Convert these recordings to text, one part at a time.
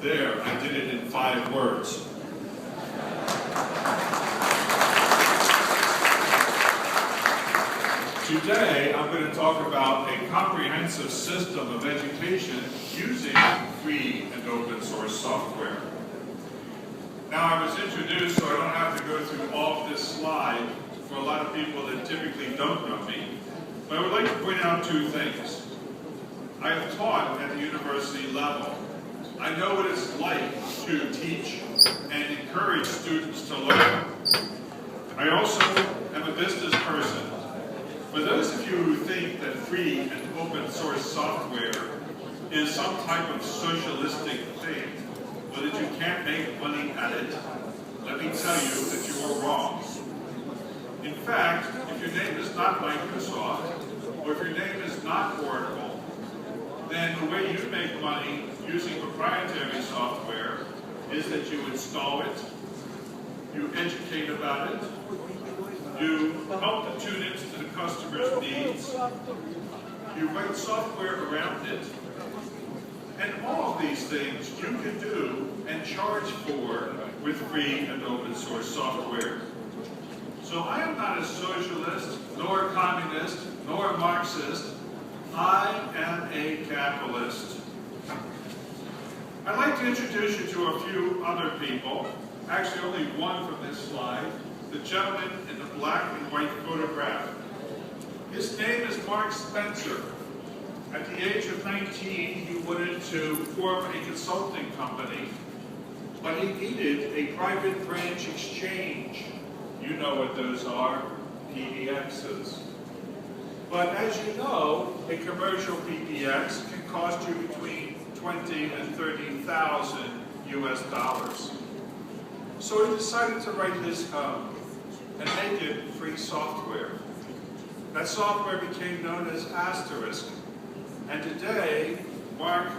There, I did it in 5 words. Today, I'm going to talk about a comprehensive system of education using free and open source software. Now, I was introduced, so I don't have to go through all of this slide for a lot of people that typically don't know me. But I would like to point out 2 things. I have taught at the university level. I know what it's like to teach and encourage students to learn. I also am a business person. For those of you who think that free and open source software is some type of socialistic thing, or that you can't make money at it, let me tell you that you are wrong. In fact, if your name is not Microsoft, or if your name is not Oracle, then the way you make money using proprietary software is that you install it, you educate about it, you help to tune into the customer's needs, you write software around it, and all of these things you can do and charge for with free and open source software. So I am not a socialist, nor a communist, nor a Marxist. I am a capitalist. I'd like to introduce you to a few other people, actually only one from this slide, the gentleman in the black and white photograph. His name is Mark Spencer. At the age of 19, he wanted to form a consulting company, but he needed a private branch exchange. You know what those are, PBXs. But as you know, a commercial PBX can cost you between $20,000 and $30,000 US. So he decided to write his code and make it free software. That software became known as Asterisk. And today, Mark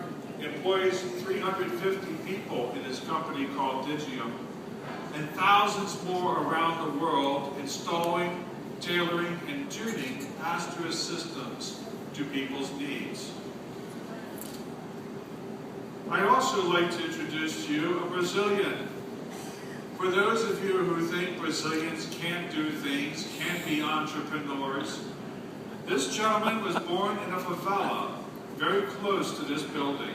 employs 350 people in his company called Digium, and thousands more around the world installing, tailoring, and tuning Asterisk systems to people's needs. I'd also like to introduce to you a Brazilian. For those of you who think Brazilians can't do things, can't be entrepreneurs, this gentleman was born in a favela, very close to this building.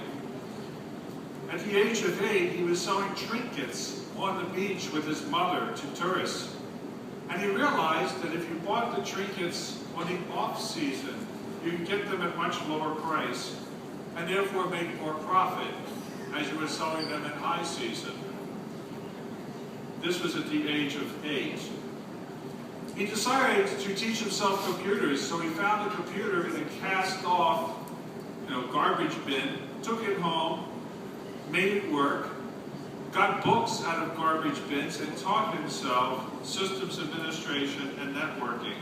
At the age of 8, he was selling trinkets on the beach with his mother to tourists. And he realized that if you bought the trinkets on the off-season, you could get them at much lower price, and therefore make more profit as you were selling them in high season. This was at the age of 8. He decided to teach himself computers, so he found a computer in a cast-off, garbage bin, took it home, made it work, got books out of garbage bins, and taught himself systems administration and networking.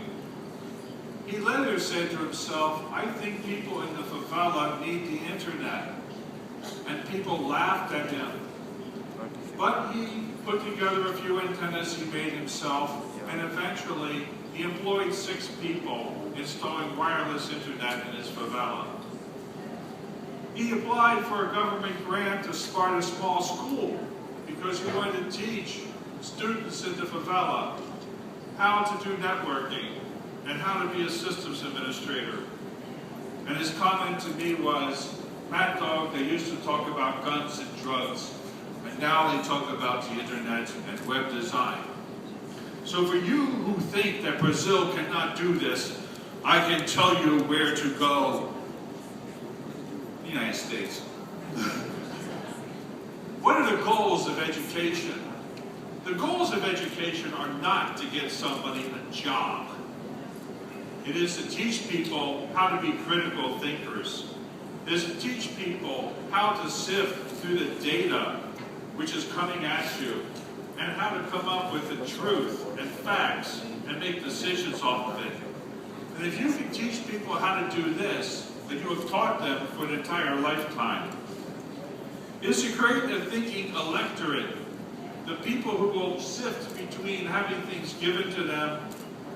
He later said to himself, I think people in the favela need the internet. And people laughed at him. But he put together a few antennas he made himself, and eventually he employed 6 people installing wireless internet in his favela. He applied for a government grant to start a small school because he wanted to teach students in the favela how to do networking and how to be a systems administrator. And his comment to me was, Maddog, they used to talk about guns and drugs, and now they talk about the internet and web design. So for you who think that Brazil cannot do this, I can tell you where to go. The United States. What are the goals of education? The goals of education are not to get somebody a job. It is to teach people how to be critical thinkers. It is to teach people how to sift through the data which is coming at you, and how to come up with the truth and facts and make decisions off of it. And if you can teach people how to do this, then you have taught them for an entire lifetime. It is to create a thinking electorate, the people who will sift between having things given to them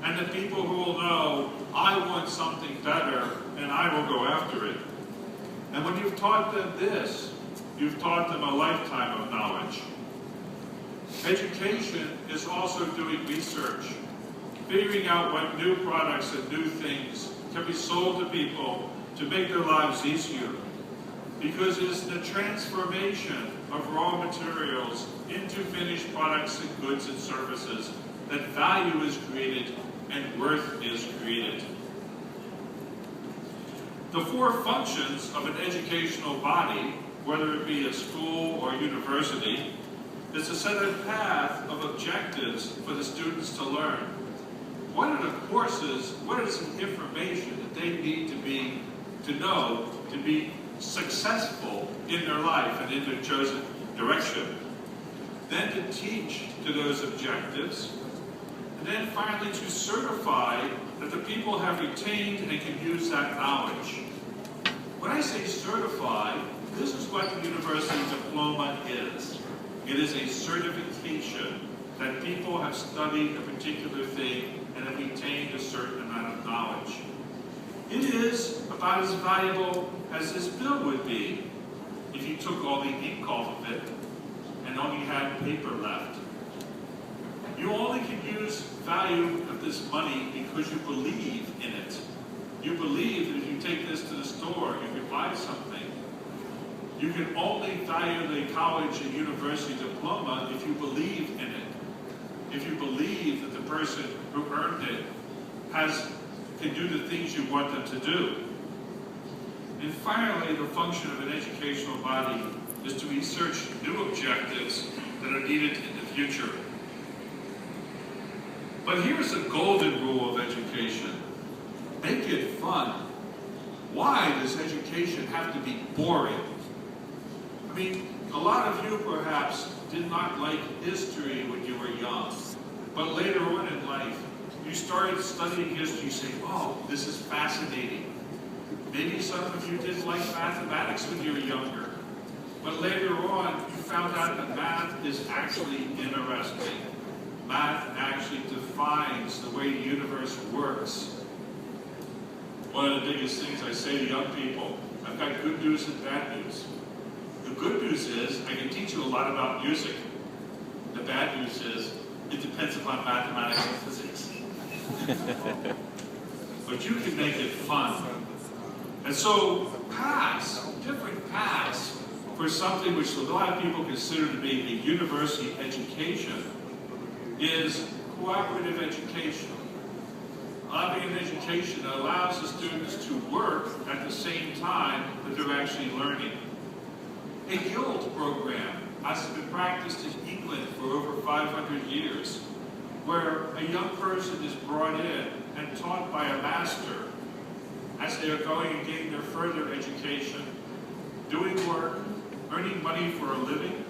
and the people who will know, I want something better and I will go after it. And when you've taught them this, you've taught them a lifetime of knowledge. Education is also doing research, figuring out what new products and new things can be sold to people to make their lives easier. Because it's the transformation of raw materials into finished products and goods and services that value is created and worth is created. The four functions of an educational body, whether it be a school or university, is to set a path of objectives for the students to learn. What are the courses, what is the information that they need to know to be successful in their life and in their chosen direction? Then to teach to those objectives, and then finally to certify that the people have retained and can use that knowledge. When I say certify, this is what the university diploma is. It is a certification that people have studied a particular thing and have retained a certain amount of knowledge. It is about as valuable as this bill would be if you took all the ink off of it and only had paper left. You only can use value of this money because you believe in it. You believe that if you take this to the store, you can buy something. You can only value the college and university diploma if you believe in it. If you believe that the person who earned it can do the things you want them to do. And finally, the function of an educational body is to research new objectives that are needed in the future. But here's the golden rule of education. Make it fun. Why does education have to be boring? I mean, a lot of you perhaps did not like history when you were young, but later on in life, you started studying history, you say, oh, this is fascinating. Maybe some of you didn't like mathematics when you were younger, but later on, you found out that math is actually interesting. Math actually defines the way the universe works. One of the biggest things I say to young people, I've got good news and bad news. The good news is I can teach you a lot about music. The bad news is it depends upon mathematics and physics. But you can make it fun. And so different paths for something which a lot of people consider to be a university education is cooperative education. Having an education that allows the students to work at the same time that they're actually learning. A guild program has been practiced in England for over 500 years, where a young person is brought in and taught by a master as they are going and getting their further education, doing work, earning money for a living,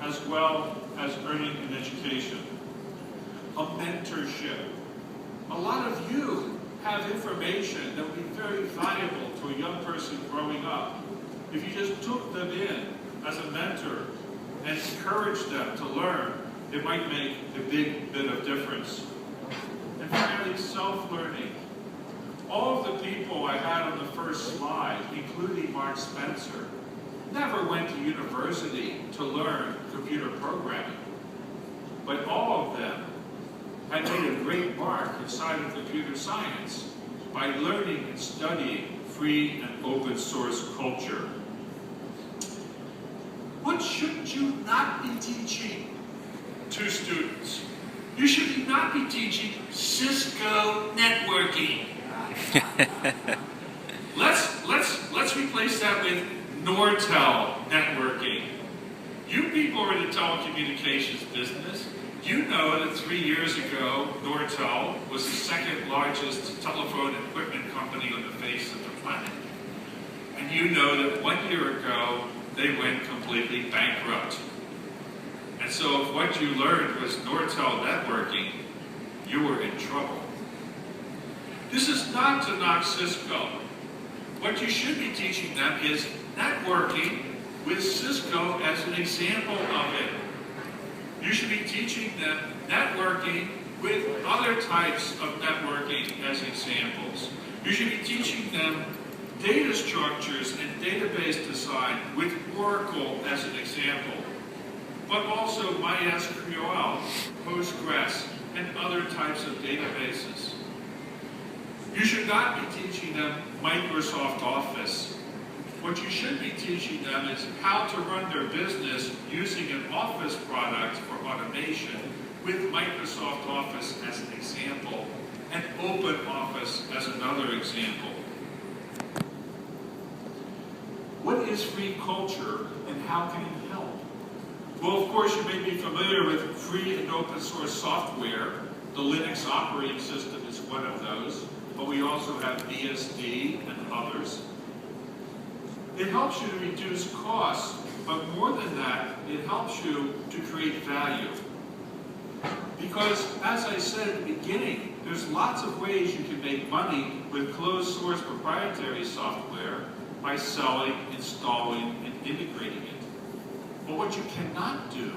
as well as earning an education. A mentorship. A lot of you have information that would be very valuable to a young person growing up. If you just took them in as a mentor and encouraged them to learn, it might make a big bit of difference. And finally, self-learning. All of the people I had on the first slide, including Mark Spencer, never went to university to learn computer programming. But all of them had made a great mark inside of computer science by learning and studying free and open source culture. What should you not be teaching to students? You should not be teaching Cisco networking. Let's replace that with Nortel networking. You people are in the telecommunications business. You know that 3 years ago, Nortel was the second largest telephone equipment company on the face of the planet. And you know that 1 year ago, they went completely bankrupt. And so if what you learned was Nortel networking, you were in trouble. This is not to knock Cisco. What you should be teaching them is networking with Cisco as an example of it. You should be teaching them networking with other types of networking as examples. You should be teaching them Data structures and database design with Oracle as an example, but also MySQL, Postgres, and other types of databases. You should not be teaching them Microsoft Office. What you should be teaching them is how to run their business using an Office product for automation with Microsoft Office as an example, and Open Office as another example. What is free culture and how can it help? Well, of course, you may be familiar with free and open source software. The Linux operating system is one of those, but we also have BSD and others. It helps you to reduce costs, but more than that, it helps you to create value. Because, as I said at the beginning, there's lots of ways you can make money with closed source proprietary software by selling, installing, and integrating it. But what you cannot do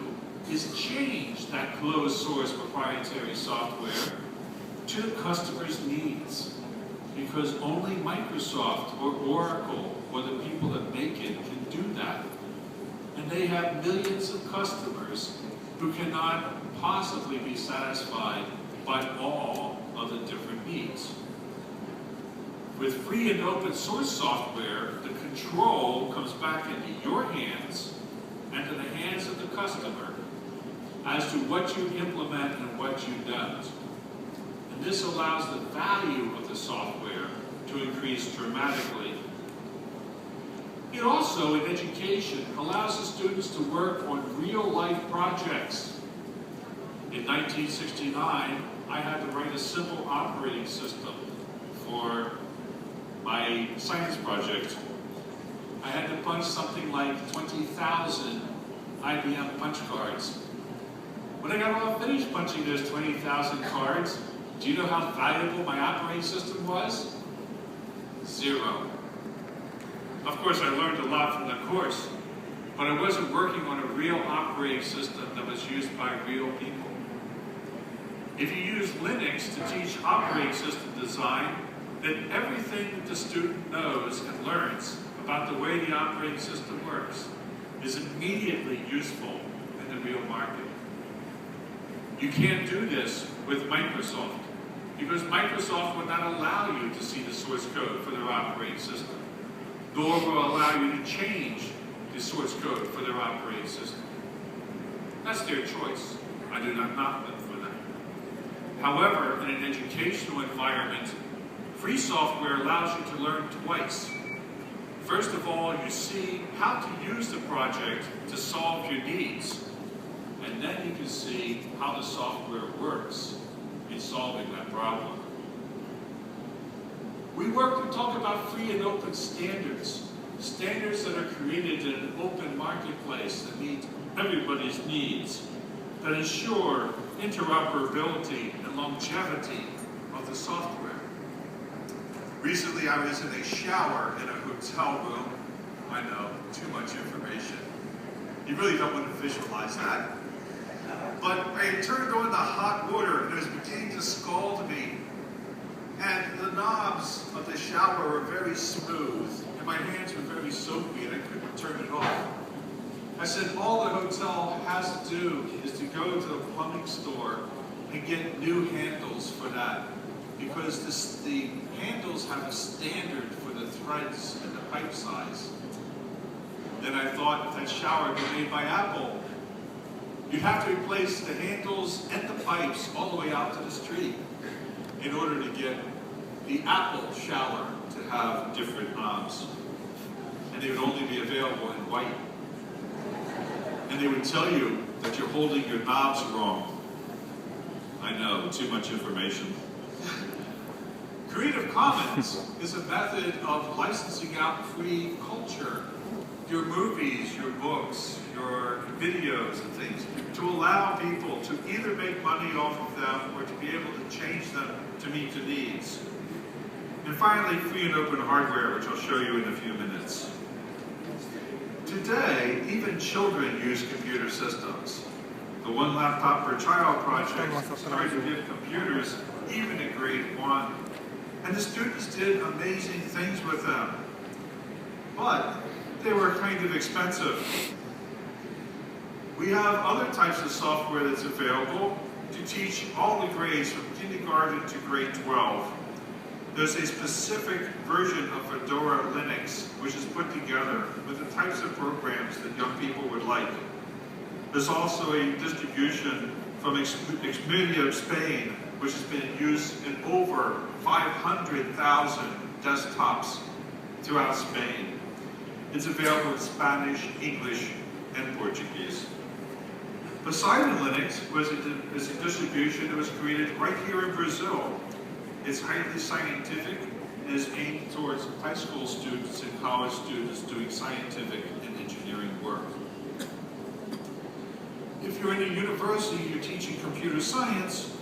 is change that closed source proprietary software to the customer's needs. Because only Microsoft or Oracle or the people that make it can do that. And they have millions of customers who cannot possibly be satisfied by all of the different needs. With free and open source software, the control comes back into your hands and to the hands of the customer as to what you implement and what you don't. And this allows the value of the software to increase dramatically. It also, in education, allows the students to work on real-life projects. In 1969, I had to write a simple operating system for my science project. I had to punch something like 20,000 IBM punch cards. When I got all finished punching those 20,000 cards, do you know how valuable my operating system was? 0. Of course, I learned a lot from the course, but I wasn't working on a real operating system that was used by real people. If you use Linux to teach operating system design, then everything that the student knows and learns about the way the operating system works is immediately useful in the real market. You can't do this with Microsoft because Microsoft would not allow you to see the source code for their operating system, nor will allow you to change the source code for their operating system. That's their choice. I do not knock them for that. However, in an educational environment, free software allows you to learn twice. First of all, you see how to use the project to solve your needs. And then you can see how the software works in solving that problem. We work to talk about free and open standards. Standards that are created in an open marketplace that meet everybody's needs, that ensure interoperability and longevity of the software. Recently, I was in a shower in a hotel room. I know, too much information. You really don't want to visualize that. But I turned on the hot water and it was beginning to scald me. And the knobs of the shower were very smooth, and my hands were very soapy, and I couldn't turn it off. I said, all the hotel has to do is to go to the plumbing store and get new handles for that. Because the handles have a standard for the threads and the pipe size. Then I thought, if that shower were made by Apple, you'd have to replace the handles and the pipes all the way out to the street in order to get the Apple shower to have different knobs. And they would only be available in white. And they would tell you that you're holding your knobs wrong. I know, too much information. Creative Commons is a method of licensing out free culture, your movies, your books, your videos and things, to allow people to either make money off of them or to be able to change them to meet the needs. And finally, free and open hardware, which I'll show you in a few minutes. Today, even children use computer systems. The One Laptop Per Child project started to give computers even in grade 1. And the students did amazing things with them. but they were kind of expensive. We have other types of software that's available to teach all the grades from kindergarten to grade 12. There's a specific version of Fedora Linux which is put together with the types of programs that young people would like. There's also a distribution from Expedia of Spain, which has been in use in over 500,000 desktops throughout Spain. It's available in Spanish, English, and Portuguese. Poseidon Linux is a distribution that was created right here in Brazil. It's highly scientific and is aimed towards high school students and college students doing scientific and engineering work. If you're in a university, you're teaching computer science,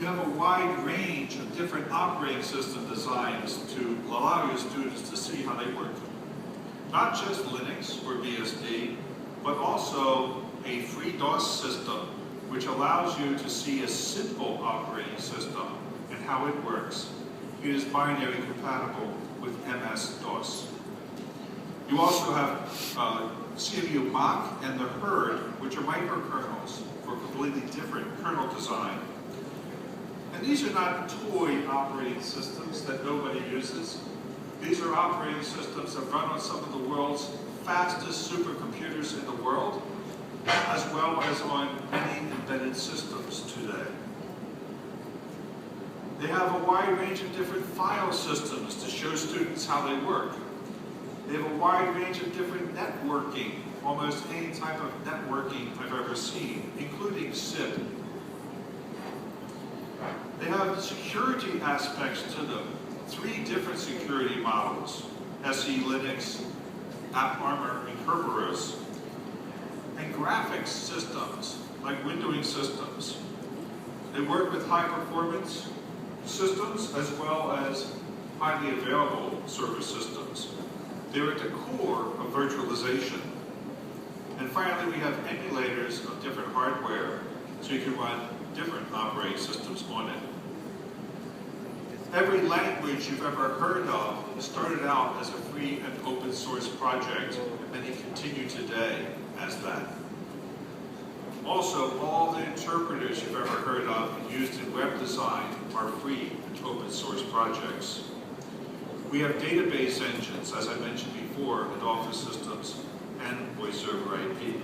you have a wide range of different operating system designs to allow your students to see how they work. Not just Linux or BSD, but also a free DOS system, which allows you to see a simple operating system and how it works. It is binary compatible with MS-DOS. You also have CMU Mach and the Herd, which are microkernels for completely different kernel design. And these are not toy operating systems that nobody uses. These are operating systems that run on some of the world's fastest supercomputers in the world, as well as on many embedded systems today. They have a wide range of different file systems to show students how they work. They have a wide range of different networking, almost any type of networking I've ever seen, including SIP. They have security aspects to them. 3 different security models: SE Linux, AppArmor, and Kerberos. And graphics systems, like windowing systems. They work with high performance systems as well as highly available server systems. They're at the core of virtualization. And finally, we have emulators of different hardware, so you can run different operating systems on it. Every language you've ever heard of started out as a free and open source project, and many continue today as that. Also, all the interpreters you've ever heard of and used in web design are free and open source projects. We have database engines, as I mentioned before, in Office Systems and Voice over IP.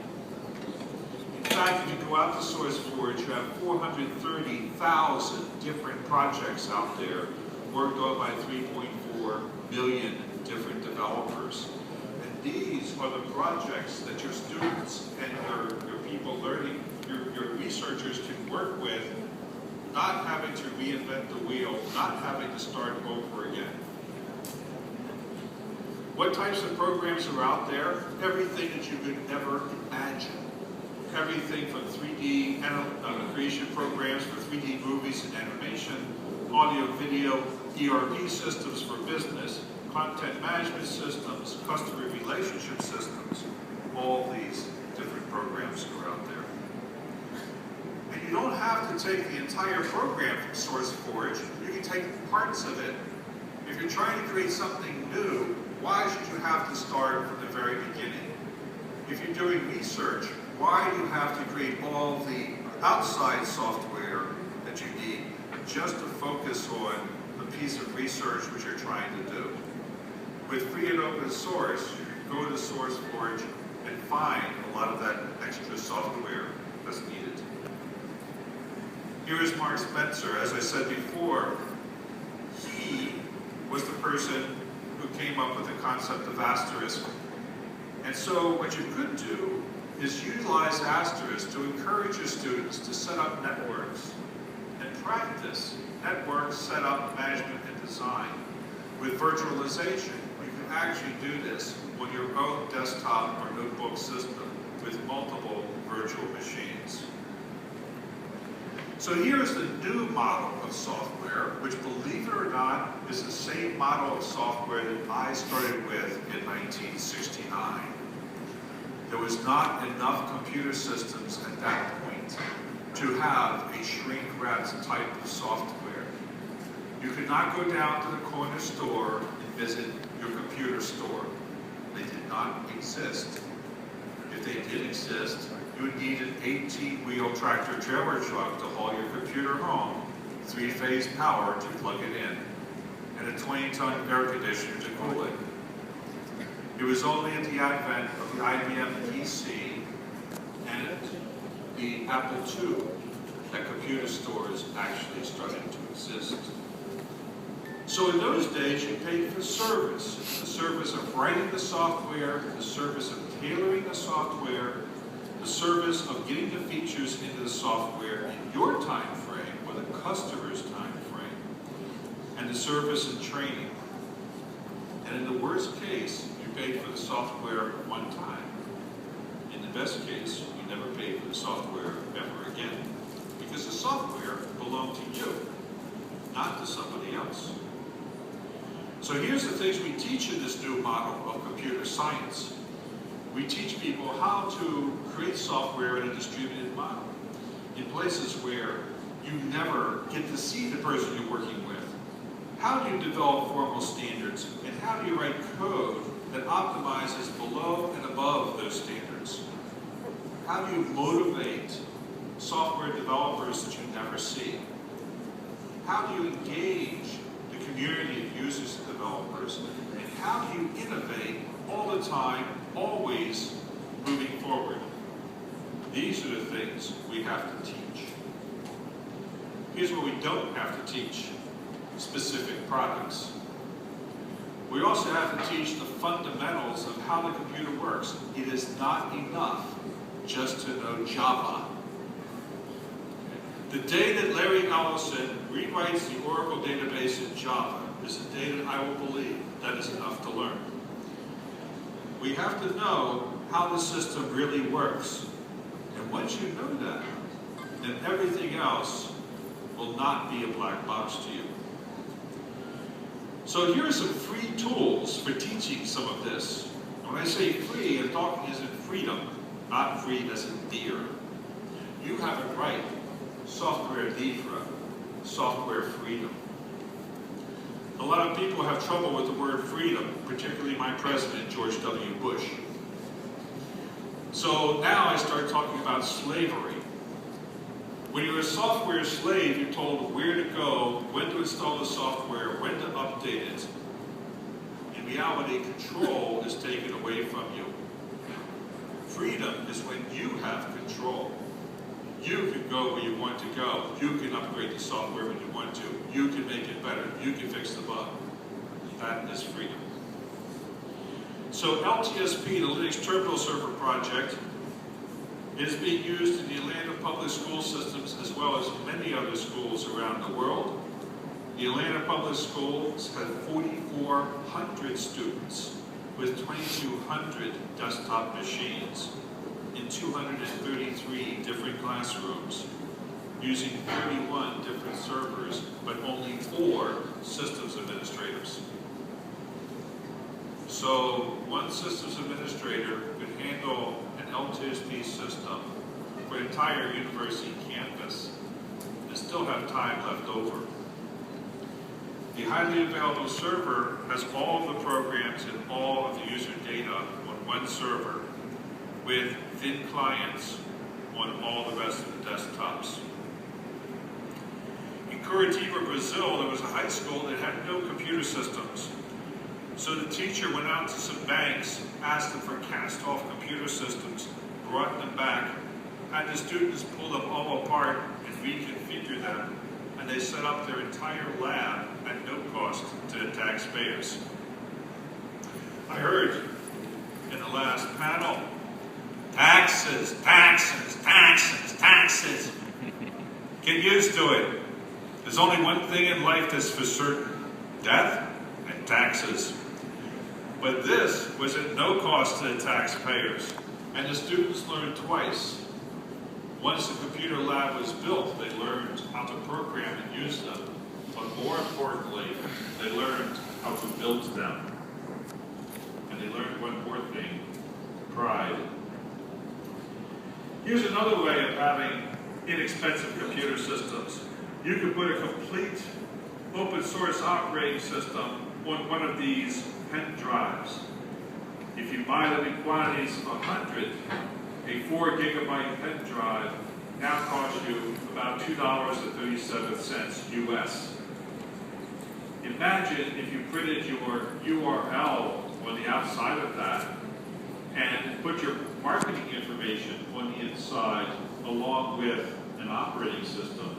In fact, if you go out to SourceForge, you have 430,000 different projects out there worked on by 3.4 million different developers. And these are the projects that your students and your people learning, your researchers can work with, not having to reinvent the wheel, not having to start over again. What types of programs are out there? Everything that you could ever imagine. Everything from 3D creation programs for 3D movies and animation, audio, video, ERP systems for business, content management systems, customer relationship systems. All these different programs are out there. And you don't have to take the entire program from SourceForge. You can take parts of it. If you're trying to create something new, why should you have to start from the very beginning? If you're doing research, why do you have to create all the outside software that you need just to focus on the piece of research which you're trying to do? With free and open source, you can go to SourceForge and find a lot of that extra software that's needed. Here is Mark Spencer. As I said before, he was the person who came up with the concept of asterisk. And so what you could do is utilize asterisk to encourage your students to set up networks and practice network setup, management, and design. With virtualization, you can actually do this on your own desktop or notebook system with multiple virtual machines. So here's the new model of software, which, believe it or not, is the same model of software that I started with in 1969. There was not enough computer systems at that point to have a shrink-wrapped type of software. You could not go down to the corner store and visit your computer store. They not exist. If they did exist, you would need an 18-wheel tractor trailer truck to haul your computer home, 3-phase power to plug it in, and a 20-ton air conditioner to cool it. It was only at the advent of the IBM PC and the Apple II that computer stores actually started to exist. So in those days, you paid for service. The service of writing the software, the service of tailoring the software, the service of getting the features into the software in your time frame or the customer's time frame, and the service and training. And in the worst case, you paid for the software one time. In the best case, you never paid for the software ever again, because the software belonged to you, not to somebody else. So here's the things we teach in this new model of computer science. We teach people how to create software in a distributed model in places where you never get to see the person you're working with. How do you develop formal standards, and how do you write code that optimizes below and above those standards? How do you motivate software developers that you never see? How do you engage the community of users and developers? And how do you innovate all the time, always moving forward? These are the things we have to teach. Here's what we don't have to teach: specific products. We also have to teach the fundamentals of how the computer works. It is not enough just to know Java. The day that Larry Ellison rewrites the Oracle database in Java is the day that I will believe that is enough to learn. We have to know how the system really works. And once you know that, then everything else will not be a black box to you. So here are some free tools for teaching some of this. When I say free, I'm talking as in freedom, not free as in deer. You have it right. Software libre, software freedom. A lot of people have trouble with the word freedom, particularly my president, George W. Bush. So now I start talking about slavery. When you're a software slave, you're told where to go, when to install the software, when to update it. In reality, control is taken away from you. Freedom is when you have control. You can go where you want to go. You can upgrade the software when you want to. You can make it better. You can fix the bug. That is freedom. So LTSP, the Linux Terminal Server project, is being used in the Atlanta public school systems as well as many other schools around the world. The Atlanta public schools have 4,400 students with 2,200 desktop machines in 233 different classrooms, using 31 different servers, but only 4 systems administrators. So one systems administrator could handle an LTSP system for an entire university campus and still have time left over. The highly available server has all of the programs and all of the user data on one server, with thin clients on all the rest of the desktops. In Curitiba, Brazil, there was a high school that had no computer systems. So the teacher went out to some banks, asked them for cast-off computer systems, brought them back, had the students pull them all apart and reconfigure them, and they set up their entire lab at no cost to the taxpayers. I heard in the last panel, taxes, taxes, taxes, taxes. Get used to it. There's only one thing in life that's for certain: death and taxes. But this was at no cost to the taxpayers, and the students learned twice. Once the computer lab was built, they learned how to program and use them. But more importantly, they learned how to build them. And they learned one more thing: pride. Here's another way of having inexpensive computer systems. You could put a complete open source operating system on one of these pen drives. If you buy them in quantities of 100, a 4 gigabyte pen drive now costs you about $2.37 US. Imagine if you printed your URL on the outside of that and put your marketing information on the inside along with an operating system.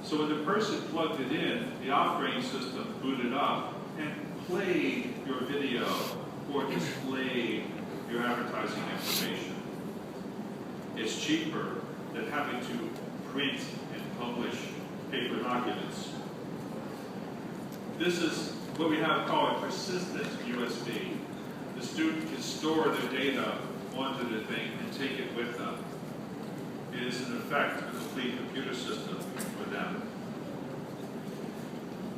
So when the person plugged it in, the operating system booted up and played your video or displayed your advertising information. It's cheaper than having to print and publish paper documents. This is what we have called a persistent USB. The student can store their data onto the thing and take it with them. It is, in effect, a complete computer system for them.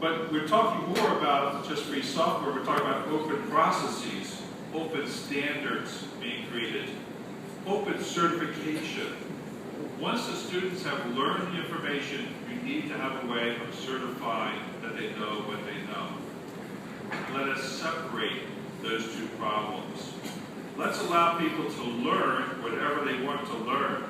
But we're talking more about just free software. We're talking about open processes, open standards being created, open certification. Once the students have learned the information, you need to have a way of certifying that they know what they know. Let us separate those two problems. Let's allow people to learn whatever they want to learn.